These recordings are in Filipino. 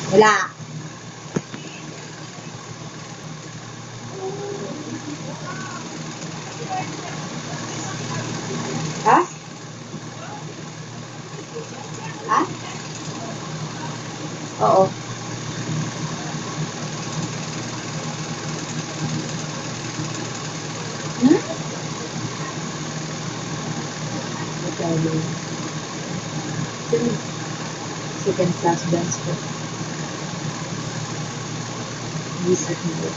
Wala. Ha? Ha? Oo. Hmm? Magkano? Second class dance ko. Visit mo.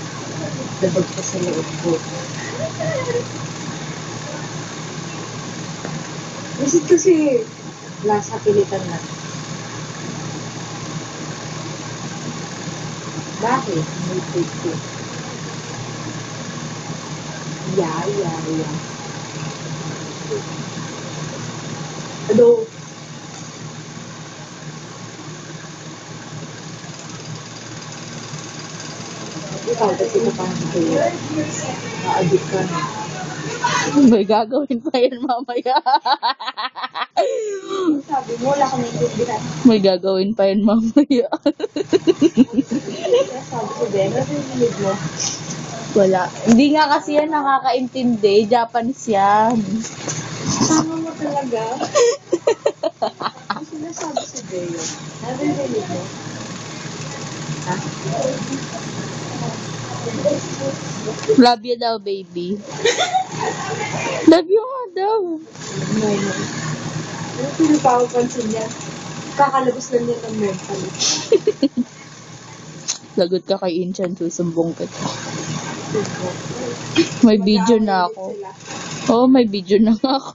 Dabag pa sa loob ko. Visit kasi lasa pilitan na. Bakit? May take ko. Yeah. Hello? Ikaw, kasi ito pa naman kayo. Na-addict ka na. May gagawin pa yan mamaya. Sabi mo, wala ka naiintindihan. May gagawin pa yan mamaya. Sabi ko din, ano yung hilig mo? Wala. Hindi nga kasi yan nakakaintindi. Japanese yan. Sama mo talaga. Ang sinasabi si Bea. Ano yung hilig mo? Ha? Love you daw, baby. Love you nga daw. No. Ano pinapapansin niya? Kakalabas lang niya ng mental. Lagot ka kay Inchan, susumbong kita. May video na ako. Oo, may video na nga ako.